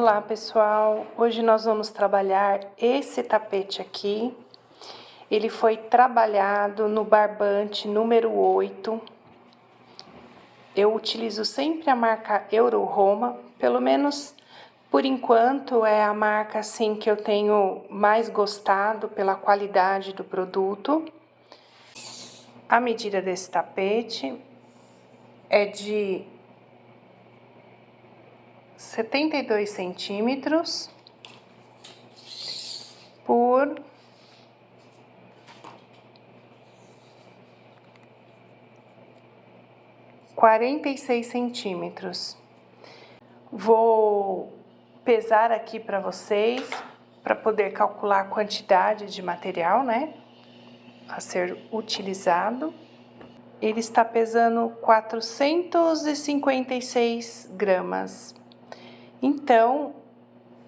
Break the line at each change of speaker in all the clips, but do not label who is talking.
Olá pessoal, hoje nós vamos trabalhar esse tapete aqui. Ele foi trabalhado no barbante número 8. Eu utilizo sempre a marca Euro-Roma, pelo menos por enquanto é a marca assim que eu tenho mais gostado pela qualidade do produto. A medida desse tapete é de 72 centímetros por 46 centímetros. Vou pesar aqui para vocês, para poder calcular a quantidade de material, né, a ser utilizado. Ele está pesando 456 gramas. Então,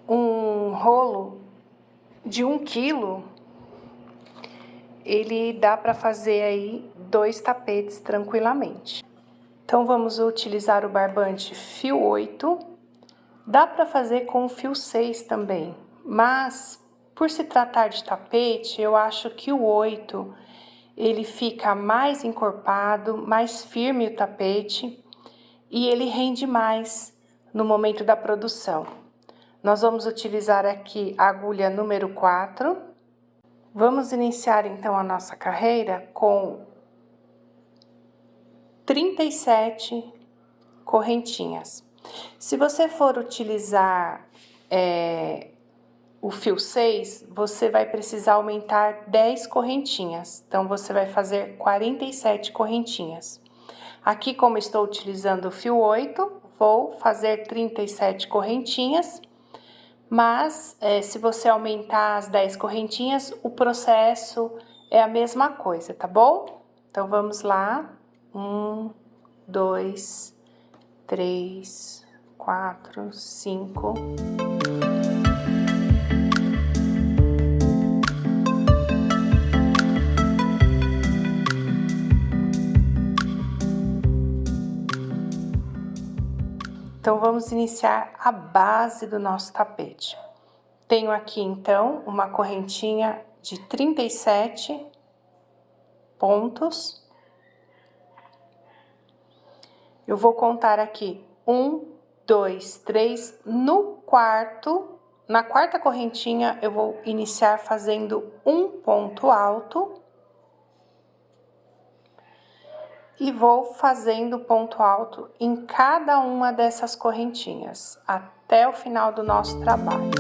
um rolo de 1 quilo, ele dá para fazer aí 2 tapetes tranquilamente. Então, vamos utilizar o barbante fio 8. Dá para fazer com o fio 6 também, mas por se tratar de tapete, eu acho que o 8 ele fica mais encorpado, mais firme o tapete e ele rende mais no momento da produção. Nós vamos utilizar aqui a agulha número 4. Vamos iniciar então a nossa carreira com 37 correntinhas. Se você for utilizar o fio 6, você vai precisar aumentar 10 correntinhas. Então, você vai fazer 47 correntinhas. Aqui, como estou utilizando o fio 8, vou fazer 37 correntinhas. Mas, se você aumentar as 10 correntinhas, o processo é a mesma coisa, tá bom? Então, vamos lá. 1, 2, 3, 4, 5. Então, vamos iniciar a base do nosso tapete. Tenho aqui, então, uma correntinha de 37 pontos. Eu vou contar aqui 1, 2, 3. Na quarta correntinha, eu vou iniciar fazendo um ponto alto. E vou fazendo ponto alto em cada uma dessas correntinhas, até o final do nosso trabalho.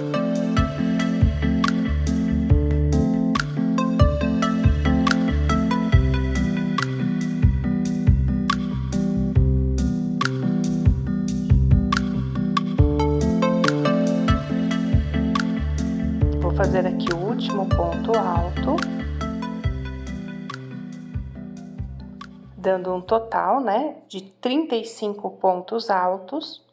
Vou fazer aqui o último ponto alto, dando um total, né, de 35 pontos altos.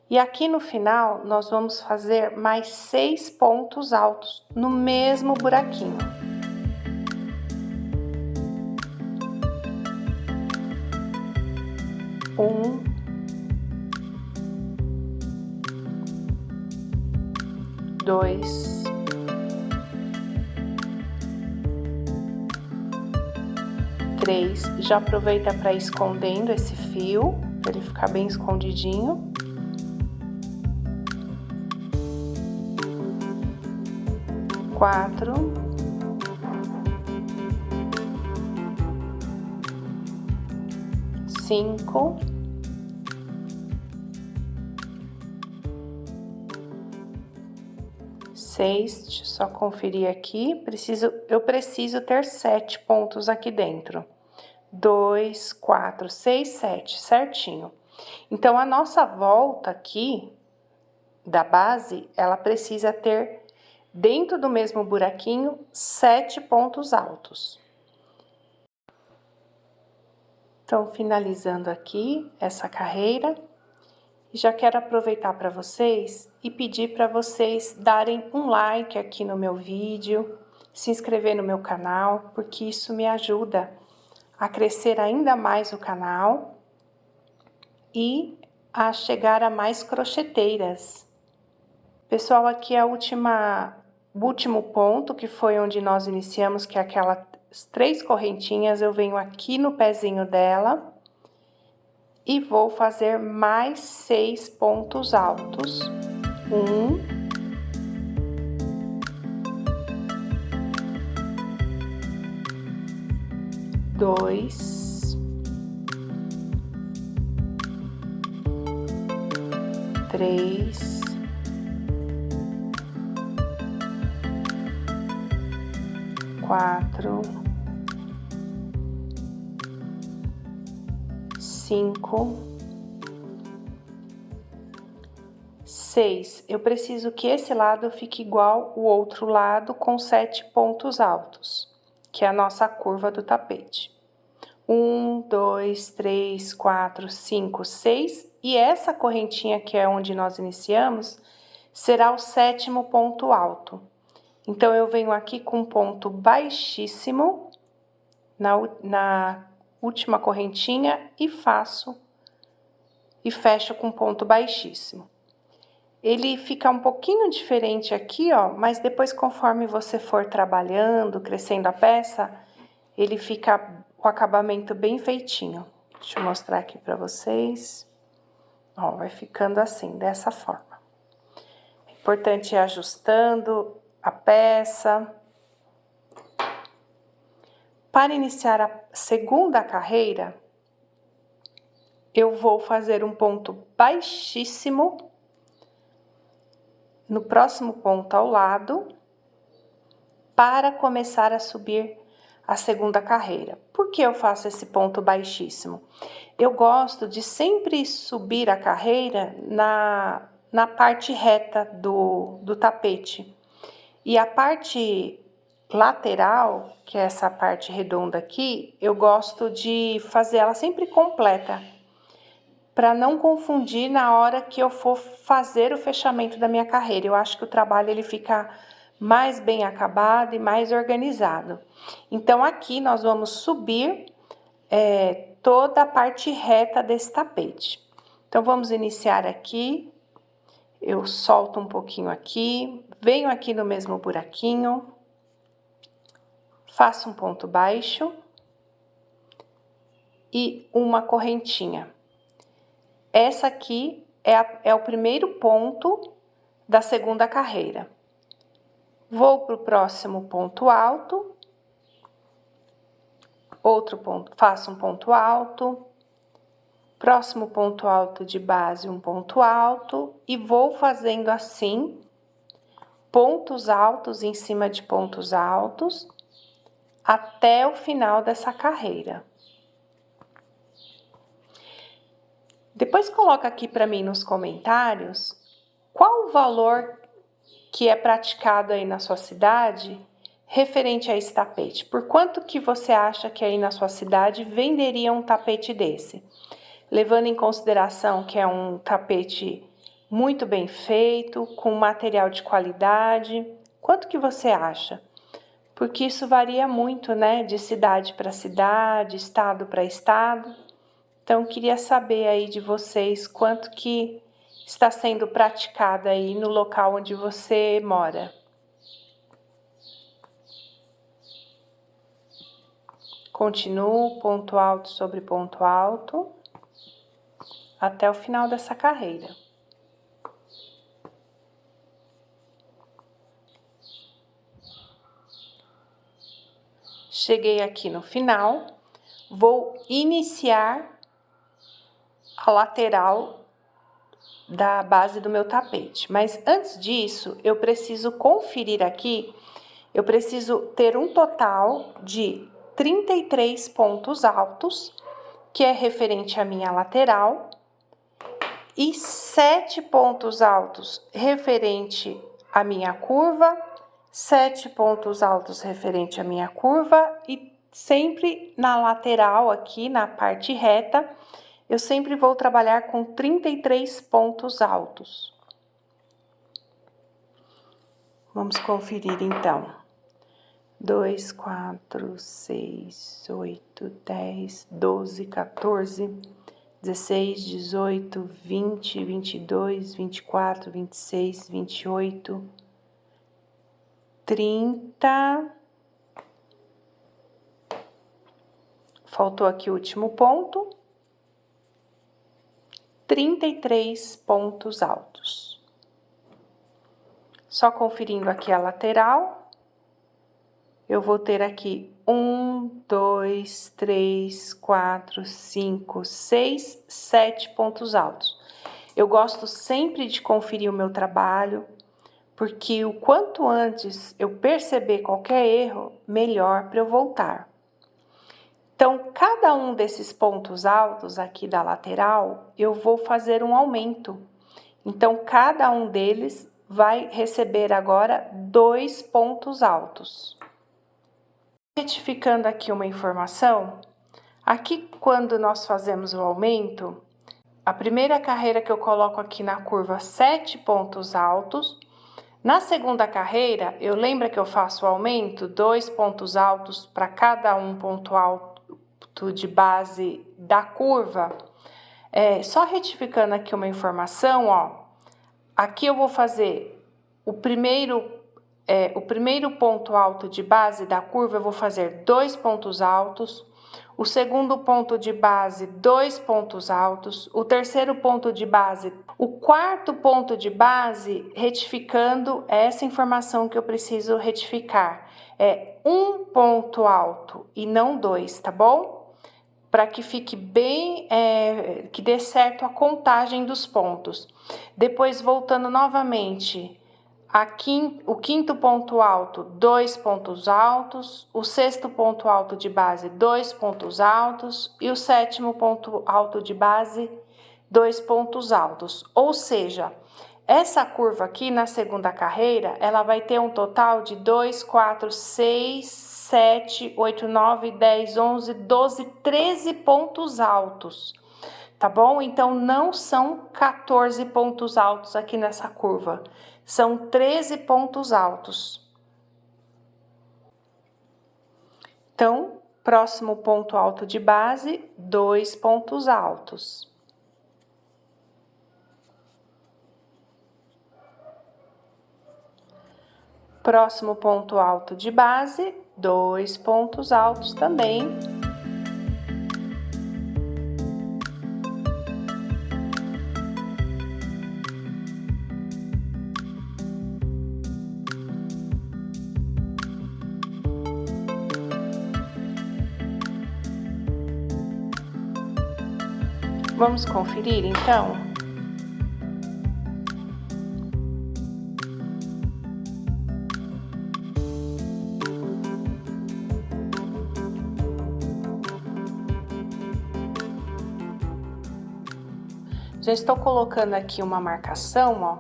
E aqui no final, nós vamos fazer mais 6 pontos altos no mesmo buraquinho. Um, dois, 3, já aproveita para ir escondendo esse fio, para ele ficar bem escondidinho. 4, 5, 6, deixa eu só conferir aqui, eu preciso ter 7 pontos aqui dentro. 2, 4, 6, 7, certinho. Então, a nossa volta aqui da base, ela precisa ter, dentro do mesmo buraquinho, 7 pontos altos. Então, finalizando aqui essa carreira, já quero aproveitar para vocês e pedir para vocês darem um like aqui no meu vídeo, se inscrever no meu canal, porque isso me ajuda a crescer ainda mais o canal e a chegar a mais crocheteiras. Pessoal, aqui é o último ponto, que foi onde nós iniciamos, que é aquelas 3 correntinhas. Eu venho aqui no pezinho dela e vou fazer mais 6 pontos altos. 1, 2, 3, 4, 5, 6. Eu preciso que esse lado fique igual o outro lado com 7 pontos altos, que é a nossa curva do tapete. 1, 2, 3, 4, 5, 6. E essa correntinha, que é onde nós iniciamos, será o 7º ponto alto. Então, eu venho aqui com um ponto baixíssimo na última correntinha e fecho com ponto baixíssimo. Ele fica um pouquinho diferente aqui, ó, mas depois, conforme você for trabalhando, crescendo a peça, ele fica o acabamento bem feitinho. Deixa eu mostrar aqui pra vocês. Ó, vai ficando assim, dessa forma. O importante é ajustando a peça. Para iniciar a segunda carreira, eu vou fazer um ponto baixíssimo no próximo ponto ao lado, para começar a subir a segunda carreira. Por que eu faço esse ponto baixíssimo? Eu gosto de sempre subir a carreira na parte reta do tapete. E a parte lateral, que é essa parte redonda aqui, eu gosto de fazer ela sempre completa, para não confundir na hora que eu for fazer o fechamento da minha carreira. Eu acho que o trabalho ele fica mais bem acabado e mais organizado. Então, aqui nós vamos subir toda a parte reta desse tapete. Então, vamos iniciar aqui. Eu solto um pouquinho aqui, venho aqui no mesmo buraquinho, faço um ponto baixo e uma correntinha. Essa aqui é o primeiro ponto da segunda carreira. Vou para o próximo ponto alto, outro ponto, faço um ponto alto, próximo ponto alto de base, um ponto alto, e vou fazendo assim, pontos altos em cima de pontos altos, até o final dessa carreira. Depois coloca aqui para mim nos comentários qual o valor que é praticado aí na sua cidade referente a esse tapete. Por quanto que você acha que aí na sua cidade venderia um tapete desse? Levando em consideração que é um tapete muito bem feito, com material de qualidade. Quanto que você acha? Porque isso varia muito, né? De cidade para cidade, estado para estado. Então, queria saber aí de vocês quanto que está sendo praticado aí no local onde você mora. Continuo ponto alto sobre ponto alto até o final dessa carreira. Cheguei aqui no final, vou iniciar a lateral da base do meu tapete. Mas antes disso, eu preciso conferir aqui, eu preciso ter um total de 33 pontos altos, que é referente à minha lateral, e 7 pontos altos referente à minha curva, 7 pontos altos referente à minha curva, e sempre na lateral aqui, na parte reta, eu sempre vou trabalhar com 33 pontos altos. Vamos conferir então. 2, 4, 6, 8, 10, 12, 14, 16, 18, 20, 22, 24, 26, 28, 30. Faltou aqui o último ponto. 33 pontos altos. Só conferindo aqui a lateral, eu vou ter aqui 1, 2, 3, 4, 5, 6, 7 pontos altos. Eu gosto sempre de conferir o meu trabalho, porque o quanto antes eu perceber qualquer erro, melhor para eu voltar. Então, cada um desses pontos altos aqui da lateral, eu vou fazer um aumento. Então, cada um deles vai receber agora 2 pontos altos. Retificando aqui uma informação, aqui quando nós fazemos o aumento, a primeira carreira que eu coloco aqui na curva 7 pontos altos, na segunda carreira, eu lembro que eu faço o aumento, 2 pontos altos para cada um ponto alto de base da curva. Só retificando aqui uma informação, ó, aqui eu vou fazer o primeiro ponto alto de base da curva, eu vou fazer 2 pontos altos, o segundo ponto de base, 2 pontos altos, o terceiro ponto de base, o quarto ponto de base, retificando essa informação que eu preciso retificar, é 1 ponto alto e não 2, tá bom? Para que fique bem, que dê certo a contagem dos pontos. Depois, voltando novamente, o quinto ponto alto, 2 pontos altos, o sexto ponto alto de base, 2 pontos altos, e o sétimo ponto alto de base, 2 pontos altos. Ou seja, essa curva aqui na segunda carreira, ela vai ter um total de 2, 4, 6, 7, 8, 9, 10, 11, 12, 13 pontos altos, tá bom? Então, não são 14 pontos altos aqui nessa curva, são 13 pontos altos. Então, próximo ponto alto de base, 2 pontos altos. Próximo ponto alto de base, 2 pontos altos também. Vamos conferir, então? Já estou colocando aqui uma marcação, ó,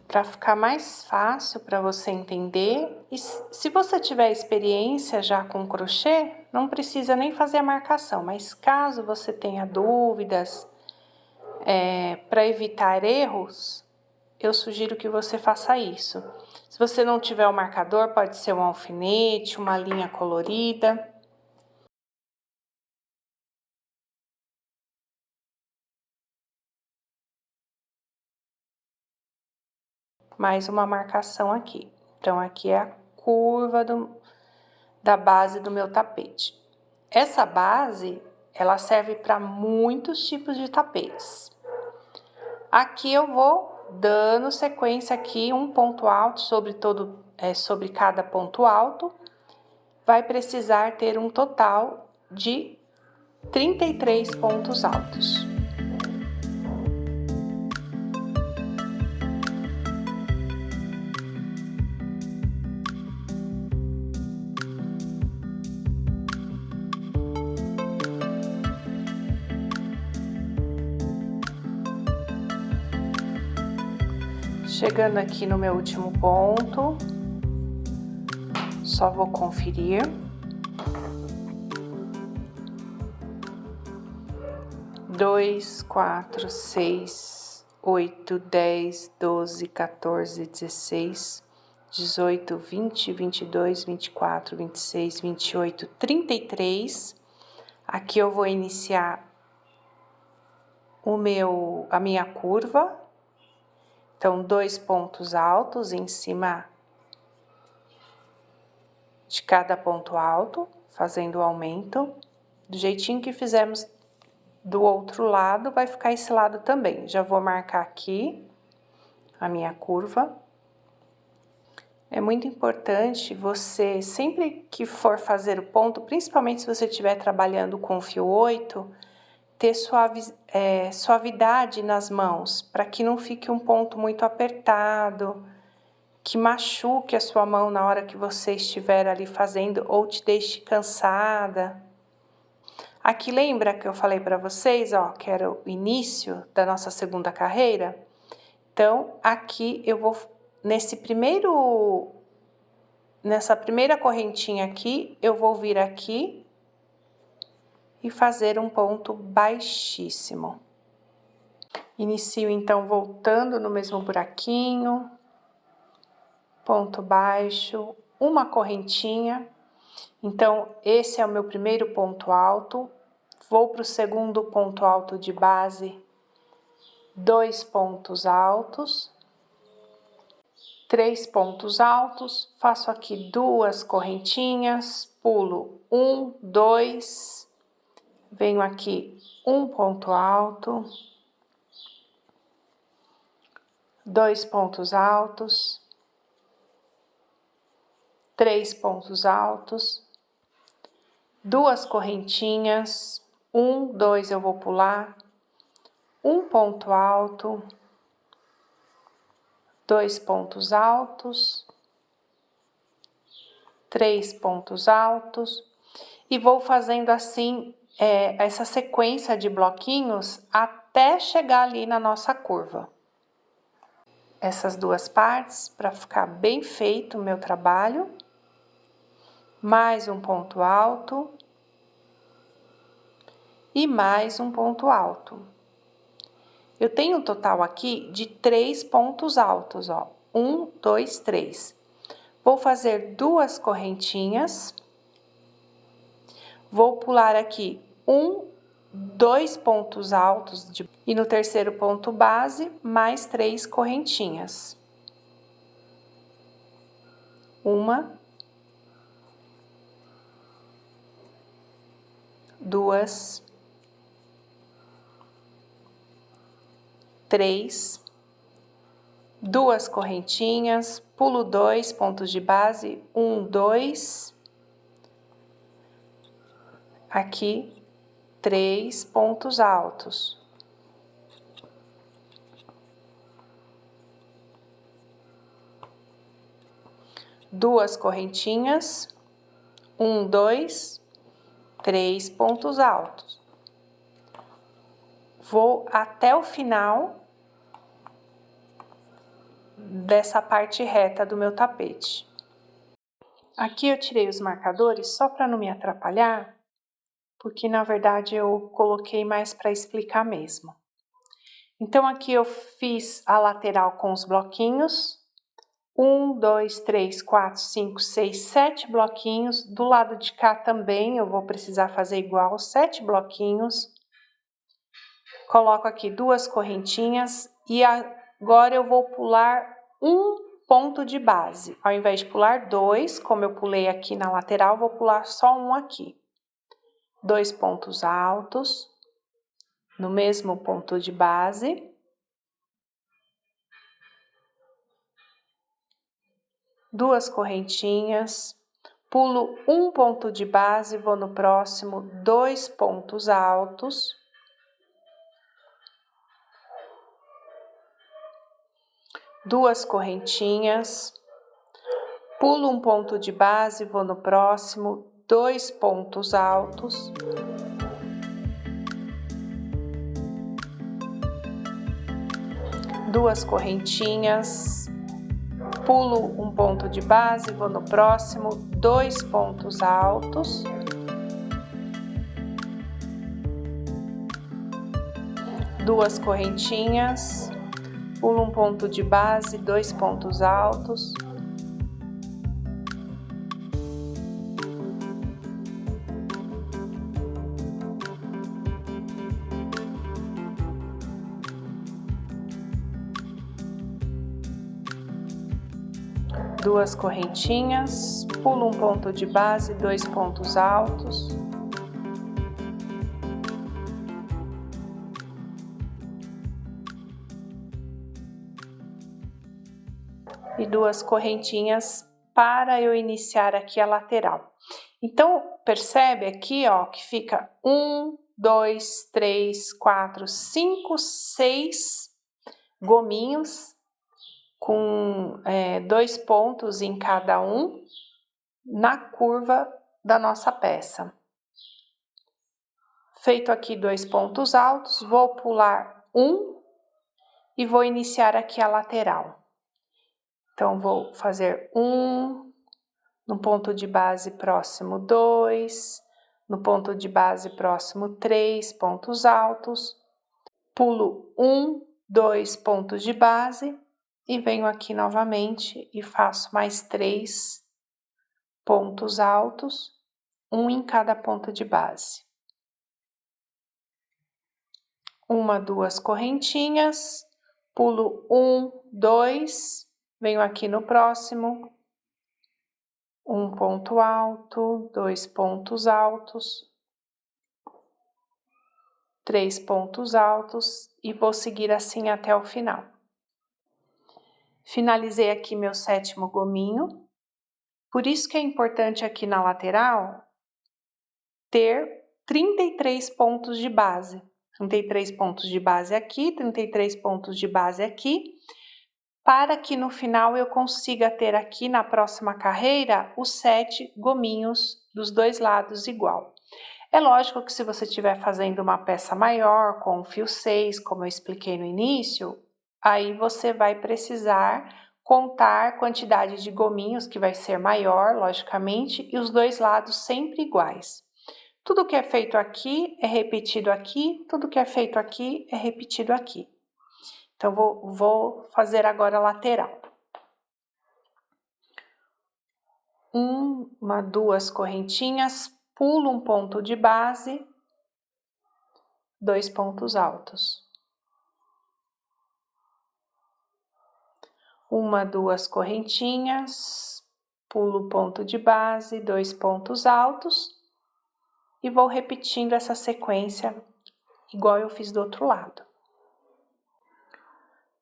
para ficar mais fácil para você entender. E se você tiver experiência já com crochê, não precisa nem fazer a marcação, mas caso você tenha dúvidas, para evitar erros, eu sugiro que você faça isso. Se você não tiver o marcador, pode ser um alfinete, uma linha colorida. Mais uma marcação aqui. Então, aqui é a curva da base do meu tapete. Essa base, ela serve para muitos tipos de tapetes. Aqui eu vou dando sequência aqui, um ponto alto sobre cada ponto alto. Vai precisar ter um total de 33 pontos altos. Chegando aqui no meu último ponto, só vou conferir. Dois, 4, 6, 8, 10, 12, 14, 16, 18, 20, 22, 24, 26, 28, 33. Aqui eu vou iniciar a minha curva. Então, 2 pontos altos em cima de cada ponto alto, fazendo o aumento. Do jeitinho que fizemos do outro lado, vai ficar esse lado também. Já vou marcar aqui a minha curva. É muito importante você, sempre que for fazer o ponto, principalmente se você estiver trabalhando com fio 8, ter suavidade nas mãos, para que não fique um ponto muito apertado, que machuque a sua mão na hora que você estiver ali fazendo ou te deixe cansada. Aqui lembra que eu falei para vocês, ó, que era o início da nossa segunda carreira? Então, aqui eu vou, nessa primeira correntinha aqui, eu vou vir aqui e fazer um ponto baixíssimo. Inicio então voltando no mesmo buraquinho, ponto baixo, uma correntinha. Então, esse é o meu primeiro ponto alto. Vou para o segundo ponto alto de base, 2 pontos altos, 3 pontos altos, faço aqui 2 correntinhas, pulo 1, 2, venho aqui um ponto alto, 2 pontos altos, 3 pontos altos, 2 correntinhas, 1, 2 eu vou pular, um ponto alto, 2 pontos altos, 3 pontos altos, e vou fazendo assim, essa sequência de bloquinhos até chegar ali na nossa curva. Essas duas partes, para ficar bem feito o meu trabalho. Mais um ponto alto. E mais um ponto alto. Eu tenho um total aqui de 3 pontos altos, ó. 1, 2, 3. Vou fazer 2 correntinhas. Vou pular aqui 2 pontos altos e no terceiro ponto base, mais 3 correntinhas. 1, 2, 3, 2 correntinhas, pulo 2 pontos de base, 1, 2, aqui 3 pontos altos. Duas correntinhas, 1, 2, 3 pontos altos. Vou até o final dessa parte reta do meu tapete. Aqui eu tirei os marcadores só para não me atrapalhar, porque na verdade eu coloquei mais para explicar mesmo. Então aqui eu fiz a lateral com os bloquinhos, 1, 2, 3, 4, 5, 6, 7 bloquinhos. Do lado de cá também eu vou precisar fazer igual, 7 bloquinhos. Coloco aqui 2 correntinhas e agora eu vou pular um ponto de base. Ao invés de pular 2, como eu pulei aqui na lateral, vou pular só um aqui. 2 pontos altos, no mesmo ponto de base. Duas correntinhas, pulo um ponto de base, vou no próximo, 2 pontos altos. Duas correntinhas, pulo um ponto de base, vou no próximo, 2 pontos altos. Duas correntinhas, pulo um ponto de base, vou no próximo, 2 pontos altos. Duas correntinhas, pulo um ponto de base, 2 pontos altos. 2 correntinhas, pulo um ponto de base, 2 pontos altos. E 2 correntinhas para eu iniciar aqui a lateral. Então, percebe aqui, ó, que fica 1, 2, 3, 4, 5, 6 gominhos com 2 pontos em cada um na curva da nossa peça. Feito aqui 2 pontos altos, vou pular um e vou iniciar aqui a lateral. Então, vou fazer no ponto de base próximo 2, no ponto de base próximo 3 pontos altos, pulo 1, 2 pontos de base e venho aqui novamente e faço mais 3 pontos altos, um em cada ponto de base. 1, 2 correntinhas, pulo 1, 2, venho aqui no próximo, um ponto alto, 2 pontos altos, 3 pontos altos e vou seguir assim até o final. Finalizei aqui meu 7º gominho, por isso que é importante aqui na lateral ter 33 pontos de base. 33 pontos de base aqui, 33 pontos de base aqui, para que no final eu consiga ter aqui na próxima carreira os 7 gominhos dos dois lados igual. É lógico que se você estiver fazendo uma peça maior, com o fio 6, como eu expliquei no início, aí você vai precisar contar a quantidade de gominhos, que vai ser maior, logicamente, e os dois lados sempre iguais. Tudo que é feito aqui é repetido aqui, tudo que é feito aqui é repetido aqui. Então, vou fazer agora a lateral. 1, 2 correntinhas, pulo um ponto de base, 2 pontos altos. 1, 2 correntinhas, pulo o ponto de base, 2 pontos altos e vou repetindo essa sequência igual eu fiz do outro lado.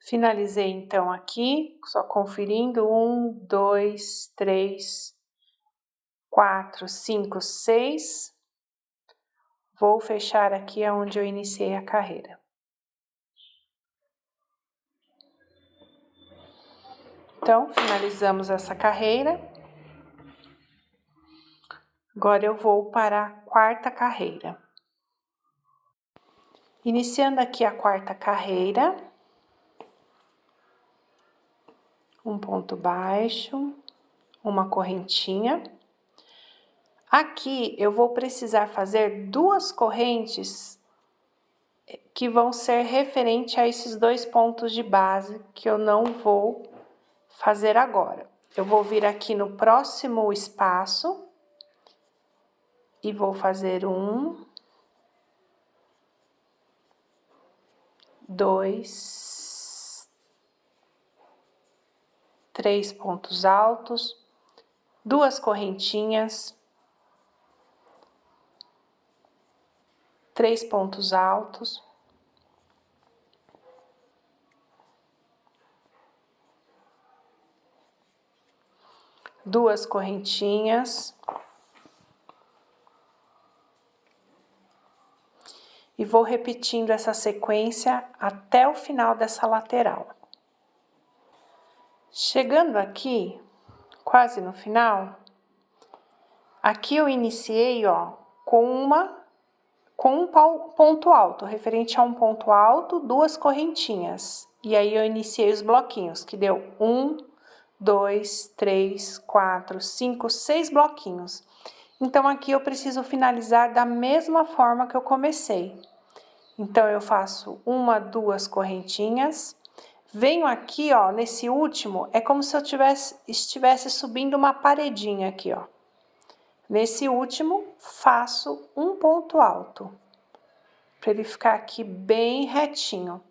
Finalizei então aqui, só conferindo, 1, 2, 3, 4, 5, 6. Vou fechar aqui onde eu iniciei a carreira. Então, finalizamos essa carreira. Agora eu vou para a 4ª carreira. Iniciando aqui a 4ª carreira, um ponto baixo, uma correntinha. Aqui eu vou precisar fazer 2 correntes que vão ser referente a esses 2 pontos de base que eu não vou fazer agora. Eu vou vir aqui no próximo espaço e vou fazer 1, 2, 3 pontos altos, 2 correntinhas, 3 pontos altos, 2 correntinhas e vou repetindo essa sequência até o final dessa lateral. Chegando aqui, quase no final, aqui eu iniciei, ó, com um ponto alto, referente a um ponto alto, 2 correntinhas. E aí eu iniciei os bloquinhos, que deu 1, 2, 3, 4, 5, 6 bloquinhos. Então, aqui eu preciso finalizar da mesma forma que eu comecei. Então, eu faço 1, 2 correntinhas. Venho aqui, ó, nesse último, é como se eu estivesse subindo uma paredinha aqui, ó. Nesse último, faço um ponto alto, para ele ficar aqui bem retinho.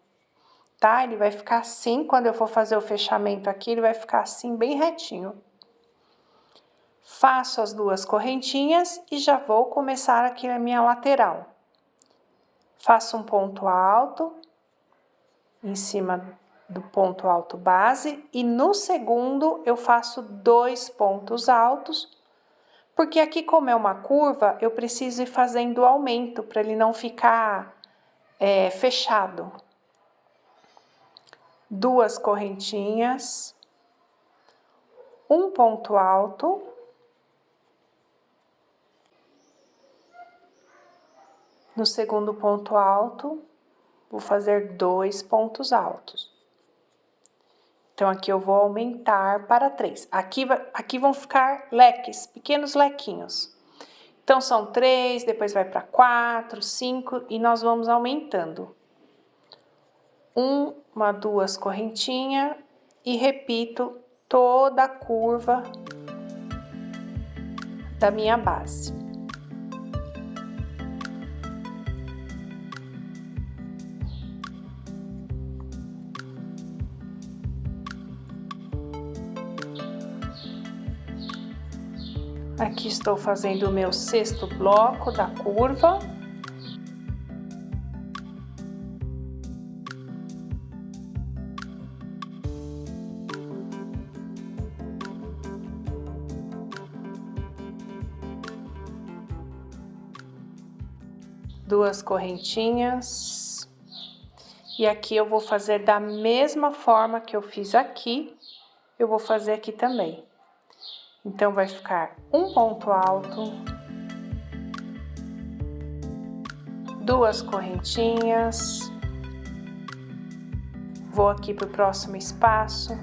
tá? Ele vai ficar assim, quando eu for fazer o fechamento aqui, ele vai ficar assim, bem retinho. Faço as 2 correntinhas e já vou começar aqui a minha lateral. Faço um ponto alto em cima do ponto alto base e no segundo eu faço 2 pontos altos, porque aqui como é uma curva, eu preciso ir fazendo aumento para ele não ficar fechado. 2 correntinhas, um ponto alto, no segundo ponto alto, vou fazer 2 pontos altos. Então, aqui eu vou aumentar para 3. Aqui vão ficar leques, pequenos lequinhos. Então, são 3, depois vai para 4, 5 e nós vamos aumentando. 1, 2 correntinhas e repito toda a curva da minha base. Aqui estou fazendo o meu 6º bloco da curva. Duas correntinhas. E aqui eu vou fazer da mesma forma que eu fiz aqui, eu vou fazer aqui também. Então, vai ficar um ponto alto, 2 correntinhas, vou aqui para o próximo espaço,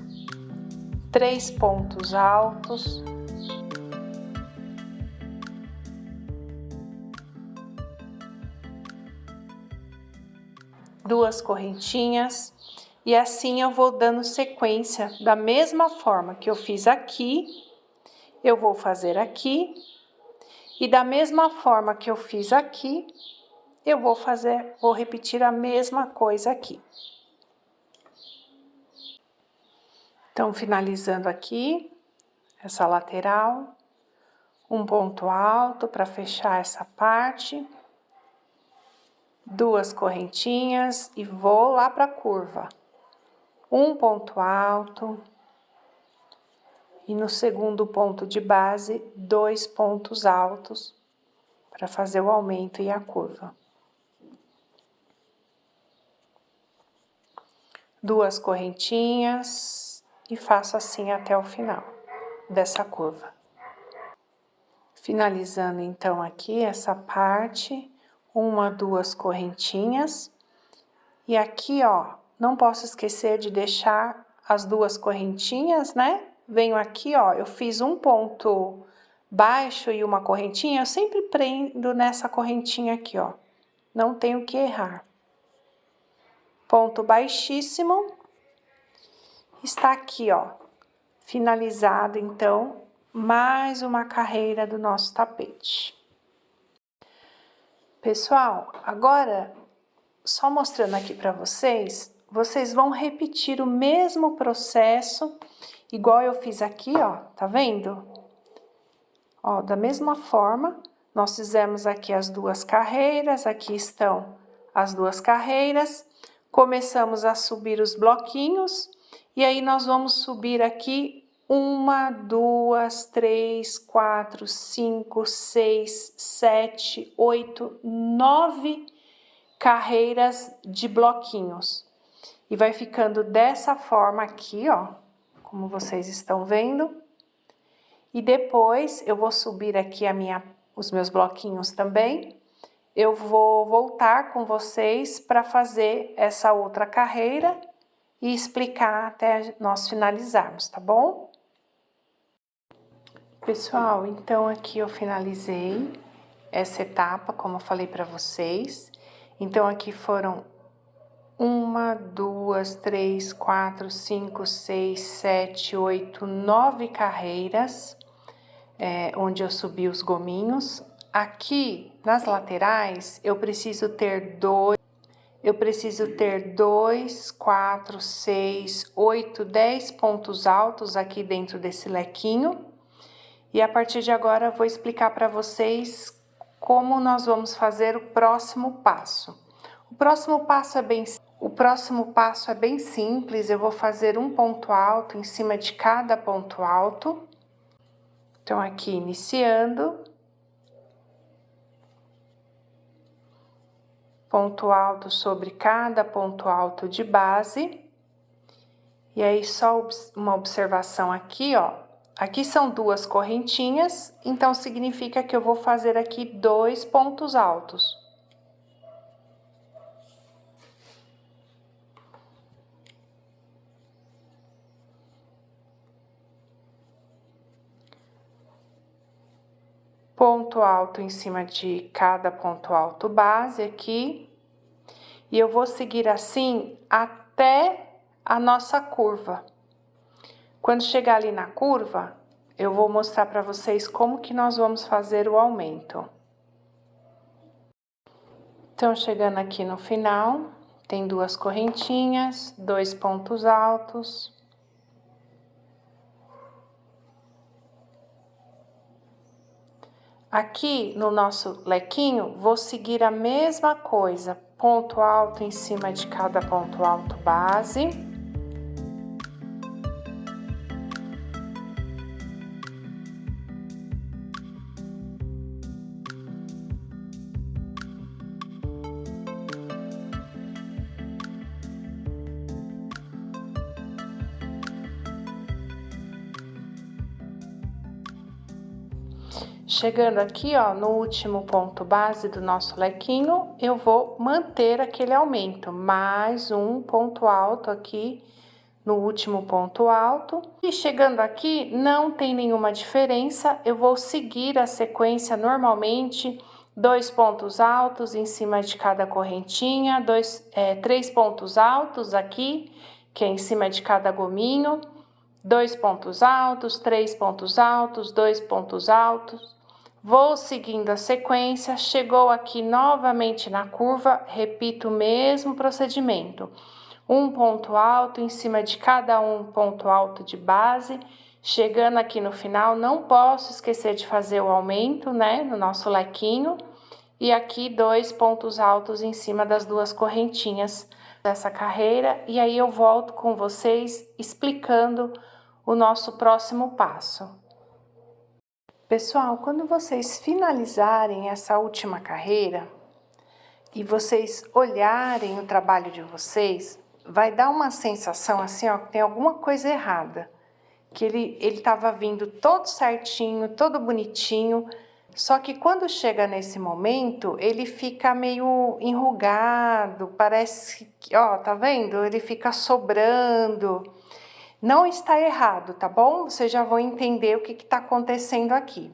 3 pontos altos, duas correntinhas, e assim eu vou dando sequência da mesma forma que eu fiz aqui. Eu vou fazer aqui, e da mesma forma que eu fiz aqui, eu vou repetir a mesma coisa aqui. Então, finalizando aqui, essa lateral, um ponto alto para fechar essa parte, 2 correntinhas e vou lá para a curva. Um ponto alto. E no segundo ponto de base, 2 pontos altos para fazer o aumento e a curva. 2 correntinhas e faço assim até o final dessa curva. Finalizando então aqui essa parte, 1, 2 correntinhas. E aqui, ó, não posso esquecer de deixar as 2 correntinhas, né? Venho aqui, ó, eu fiz um ponto baixo e uma correntinha, eu sempre prendo nessa correntinha aqui, ó. Não tenho que errar. Ponto baixíssimo. Está aqui, ó, finalizado, então, mais uma carreira do nosso tapete. Pessoal, agora, só mostrando aqui para vocês, vocês vão repetir o mesmo processo, igual eu fiz aqui, ó, tá vendo? Ó, da mesma forma, nós fizemos aqui as 2 carreiras, aqui estão as 2 carreiras, começamos a subir os bloquinhos, e aí nós vamos subir aqui 1, 2, 3, 4, 5, 6, 7, 8, 9 carreiras de bloquinhos. E vai ficando dessa forma aqui, ó, como vocês estão vendo. E depois eu vou subir aqui os meus bloquinhos também. Eu vou voltar com vocês para fazer essa outra carreira e explicar até nós finalizarmos, tá bom? Pessoal, então aqui eu finalizei essa etapa, como eu falei para vocês. Então, aqui foram 1, 2, 3, 4, 5, 6, 7, 8, 9 carreiras, onde eu subi os gominhos. Aqui, nas laterais, eu preciso ter eu preciso ter 2, 4, 6, 8, 10 pontos altos aqui dentro desse lequinho. E a partir de agora eu vou explicar para vocês como nós vamos fazer o próximo passo. O próximo passo é bem simples, eu vou fazer um ponto alto em cima de cada ponto alto. Então, aqui iniciando. Ponto alto sobre cada ponto alto de base. E aí, só uma observação aqui, ó. Aqui são 2 correntinhas, então significa que eu vou fazer aqui 2 pontos altos. Ponto alto em cima de cada ponto alto base aqui. E eu vou seguir assim até a nossa curva. Quando chegar ali na curva, eu vou mostrar para vocês como que nós vamos fazer o aumento. Então, chegando aqui no final, tem 2 correntinhas, 2 pontos altos. Aqui no nosso lequinho, vou seguir a mesma coisa, ponto alto em cima de cada ponto alto base. Chegando aqui, ó, no último ponto base do nosso lequinho, eu vou manter aquele aumento, mais um ponto alto aqui no último ponto alto. E chegando aqui, não tem nenhuma diferença, eu vou seguir a sequência normalmente, 2 pontos altos em cima de cada correntinha, 3 pontos altos aqui, que é em cima de cada gominho, 2 pontos altos, 3 pontos altos, 2 pontos altos. Vou seguindo a sequência, chegou aqui novamente na curva, repito o mesmo procedimento. Um ponto alto em cima de cada ponto alto de base. Chegando aqui no final, não posso esquecer de fazer o aumento, né, no nosso lequinho. E aqui 2 pontos altos em cima das 2 correntinhas dessa carreira. E aí eu volto com vocês explicando o nosso próximo passo. Pessoal, quando vocês finalizarem essa última carreira e vocês olharem o trabalho de vocês, vai dar uma sensação assim, ó, que tem alguma coisa errada. Que ele estava vindo todo certinho, todo bonitinho, só que quando chega nesse momento, ele fica meio enrugado, parece que, ó, tá vendo? Ele fica sobrando. Não está errado, tá bom? Vocês já vão entender o que está acontecendo aqui.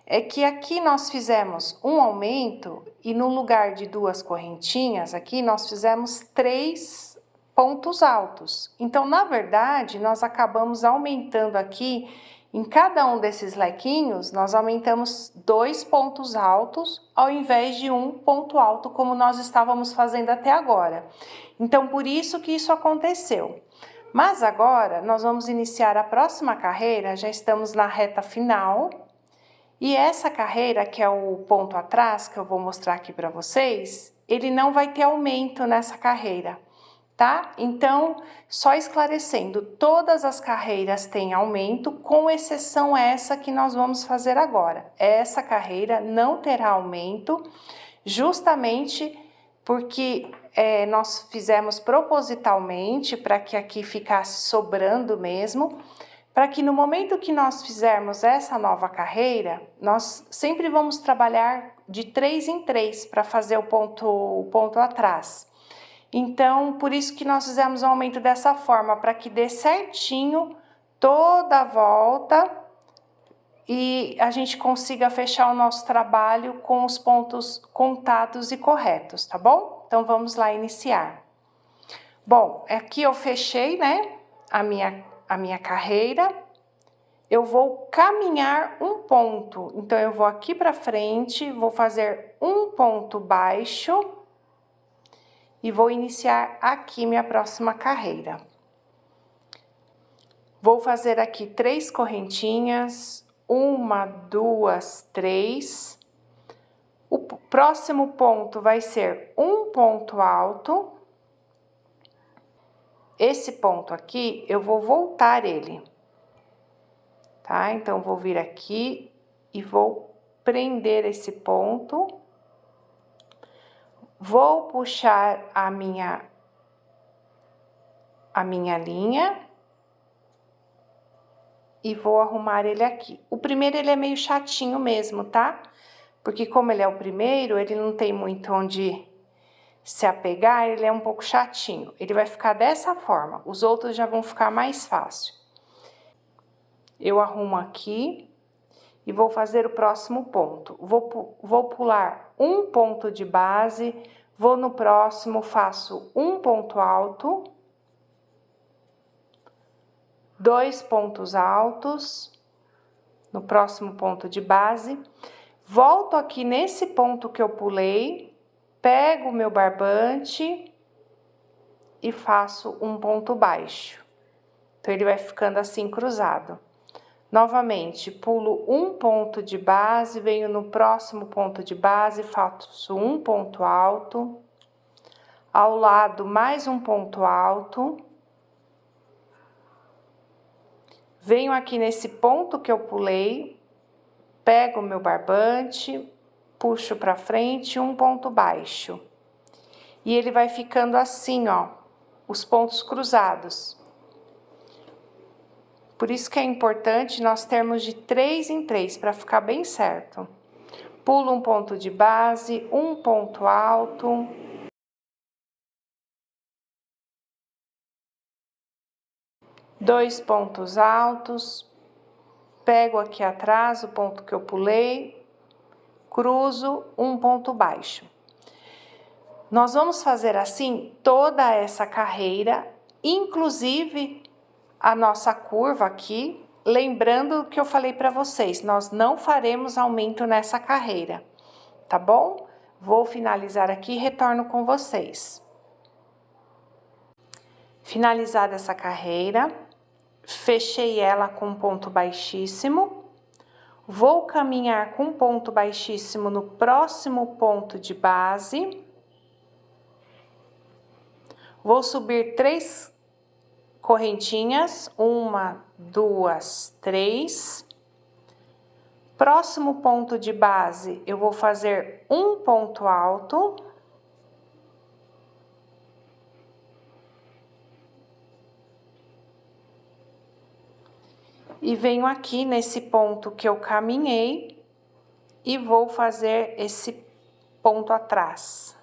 É que aqui nós fizemos um aumento e no lugar de 2 correntinhas, aqui nós fizemos 3 pontos altos. Então, na verdade, nós acabamos aumentando aqui, em cada um desses lequinhos, nós aumentamos 2 pontos altos, ao invés de um ponto alto, como nós estávamos fazendo até agora. Então, por isso que isso aconteceu. Mas agora, nós vamos iniciar a próxima carreira, já estamos na reta final. E essa carreira, que é o ponto atrás, que eu vou mostrar aqui para vocês, ele não vai ter aumento nessa carreira, tá? Então, só esclarecendo, todas as carreiras têm aumento, com exceção essa que nós vamos fazer agora. Essa carreira não terá aumento, justamente porque nós fizemos propositalmente para que aqui ficasse sobrando mesmo, para que no momento que nós fizermos essa nova carreira, nós sempre vamos trabalhar de 3 em 3 para fazer o ponto atrás. Então, por isso que nós fizemos o aumento dessa forma, para que dê certinho toda a volta e a gente consiga fechar o nosso trabalho com os pontos contados e corretos, tá bom? Então, vamos lá iniciar. Bom, aqui eu fechei, né, a minha carreira. Eu vou caminhar um ponto. Então, eu vou aqui para frente, vou fazer um ponto baixo e vou iniciar aqui minha próxima carreira. Vou fazer aqui 3 correntinhas, 1, 2, 3. O próximo ponto vai ser um ponto alto. Esse ponto aqui, eu vou voltar ele, tá? Então, vou vir aqui e vou prender esse ponto. Vou puxar a minha linha e vou arrumar ele aqui. O primeiro, ele é meio chatinho mesmo, tá? Porque como ele é o primeiro, ele não tem muito onde se apegar, ele é um pouco chatinho. Ele vai ficar dessa forma, os outros já vão ficar mais fácil. Eu arrumo aqui e vou fazer o próximo ponto. Vou pular um ponto de base, vou no próximo, faço um ponto alto, 2 pontos altos, no próximo ponto de base, volto aqui nesse ponto que eu pulei, pego o meu barbante e faço um ponto baixo. Então, ele vai ficando assim cruzado. Novamente, pulo um ponto de base, venho no próximo ponto de base, faço um ponto alto, ao lado mais um ponto alto, venho aqui nesse ponto que eu pulei, pego o meu barbante, puxo para frente, um ponto baixo. E ele vai ficando assim, ó, os pontos cruzados. Por isso que é importante nós termos de 3 em 3, para ficar bem certo. Pulo um ponto de base, um ponto alto. Dois pontos altos. Pego aqui atrás o ponto que eu pulei, cruzo, um ponto baixo. Nós vamos fazer assim toda essa carreira, inclusive a nossa curva aqui, lembrando o que eu falei para vocês, nós não faremos aumento nessa carreira, tá bom? Vou finalizar aqui e retorno com vocês. Finalizada essa carreira, fechei ela com um ponto baixíssimo, vou caminhar com um ponto baixíssimo no próximo ponto de base, vou subir 3 correntinhas, 1, 2, 3. Próximo ponto de base, eu vou fazer um ponto alto. E venho aqui nesse ponto que eu caminhei e vou fazer esse ponto atrás.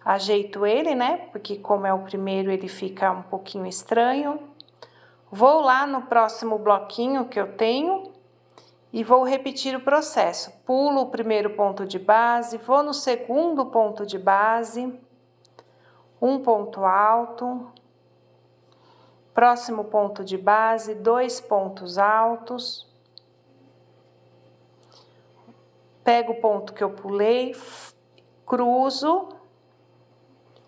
Ajeito ele, né? Porque como é o primeiro, ele fica um pouquinho estranho. Vou lá no próximo bloquinho que eu tenho e vou repetir o processo. Pulo o primeiro ponto de base, vou no segundo ponto de base, um ponto alto. Próximo ponto de base, 2 pontos altos. Pego o ponto que eu pulei, cruzo,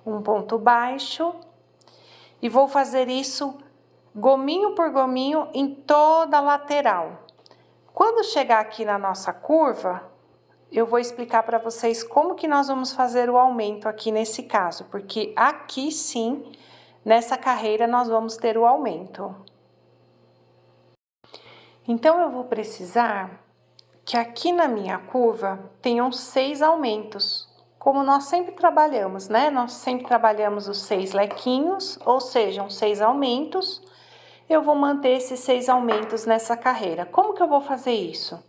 um ponto baixo, e vou fazer isso gominho por gominho em toda a lateral. Quando chegar aqui na nossa curva, eu vou explicar para vocês como que nós vamos fazer o aumento aqui nesse caso, porque aqui sim, nessa carreira, nós vamos ter o aumento. Então, eu vou precisar que aqui na minha curva tenham 6 aumentos, como nós sempre trabalhamos, né? Nós sempre trabalhamos os 6 lequinhos, ou seja, 6 aumentos. Eu vou manter esses 6 aumentos nessa carreira. Como que eu vou fazer isso?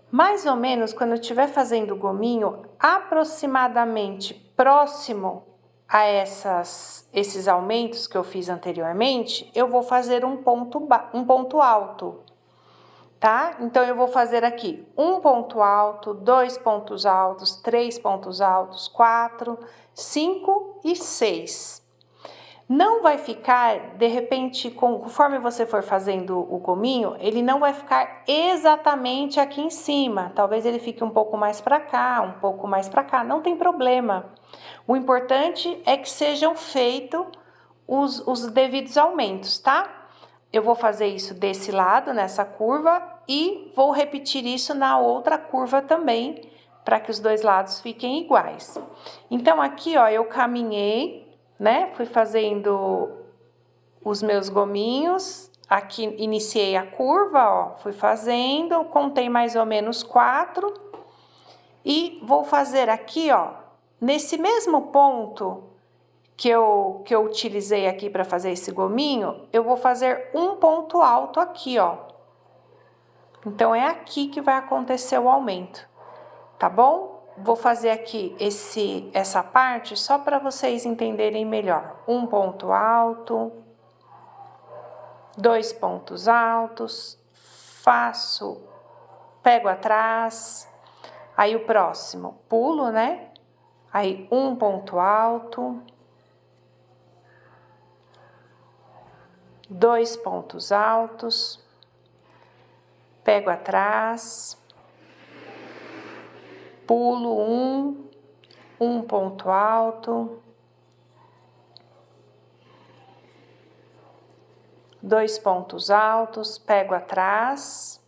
Mais ou menos, quando eu estiver fazendo o gominho, aproximadamente próximo a esses aumentos que eu fiz anteriormente, eu vou fazer um ponto alto, tá? Então, eu vou fazer aqui um ponto alto, 2 pontos altos, 3 pontos altos, 4, 5 e 6. Não vai ficar, de repente, conforme você for fazendo o gominho, ele não vai ficar exatamente aqui em cima. Talvez ele fique um pouco mais para cá, um pouco mais para cá, não tem problema. O importante é que sejam feitos os devidos aumentos, tá? Eu vou fazer isso desse lado, nessa curva, e vou repetir isso na outra curva também, para que os dois lados fiquem iguais. Então, aqui, ó, eu caminhei, né? Fui fazendo os meus gominhos, aqui iniciei a curva, ó, fui fazendo, contei mais ou menos 4 e vou fazer aqui, ó, nesse mesmo ponto que eu utilizei aqui para fazer esse gominho, eu vou fazer um ponto alto aqui, ó. Então, é aqui que vai acontecer o aumento, tá bom? Vou fazer aqui essa parte só para vocês entenderem melhor. Um ponto alto, 2 pontos altos, pego atrás, aí o próximo, pulo, né? Aí um ponto alto, 2 pontos altos, pego atrás, pulo um ponto alto, 2 pontos altos, pego atrás,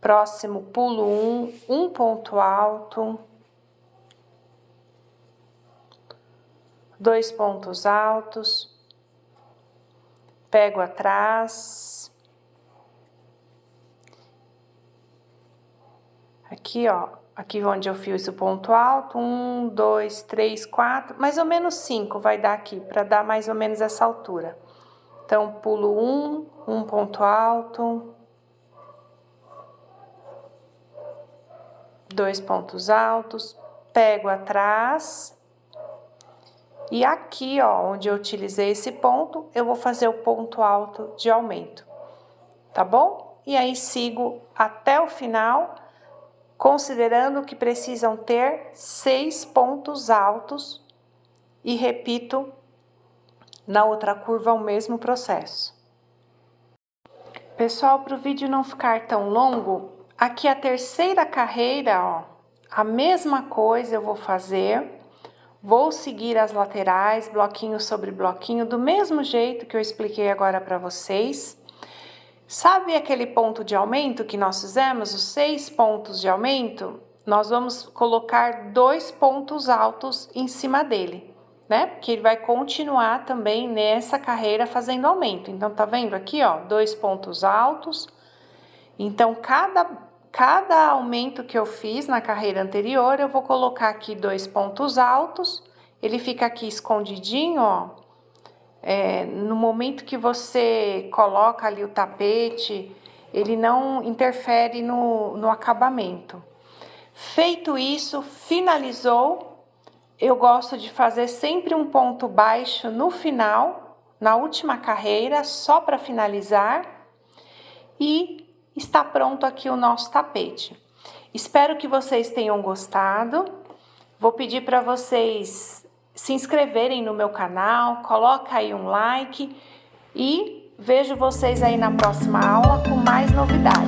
próximo pulo um ponto alto, 2 pontos altos, pego atrás, aqui, ó, aqui onde eu fiz o ponto alto, 1, 2, 3, 4, mais ou menos 5 vai dar aqui, para dar mais ou menos essa altura. Então, pulo um ponto alto, 2 pontos altos, pego atrás, e aqui, ó, onde eu utilizei esse ponto, eu vou fazer o ponto alto de aumento, tá bom? E aí, sigo até o final, considerando que precisam ter 6 pontos altos e repito na outra curva o mesmo processo. Pessoal, para o vídeo não ficar tão longo, aqui a terceira carreira, ó, a mesma coisa eu vou fazer, vou seguir as laterais, bloquinho sobre bloquinho, do mesmo jeito que eu expliquei agora para vocês. Sabe aquele ponto de aumento que nós fizemos, os 6 pontos de aumento? Nós vamos colocar 2 pontos altos em cima dele, né? Porque ele vai continuar também nessa carreira fazendo aumento. Então, tá vendo aqui, ó, 2 pontos altos. Então, cada aumento que eu fiz na carreira anterior, eu vou colocar aqui 2 pontos altos. Ele fica aqui escondidinho, ó. No momento que você coloca ali o tapete, ele não interfere no acabamento. Feito isso, finalizou, eu gosto de fazer sempre um ponto baixo no final, na última carreira, só para finalizar, e está pronto aqui o nosso tapete. Espero que vocês tenham gostado. Vou pedir para vocês se inscreverem no meu canal, coloca aí um like e vejo vocês aí na próxima aula com mais novidades.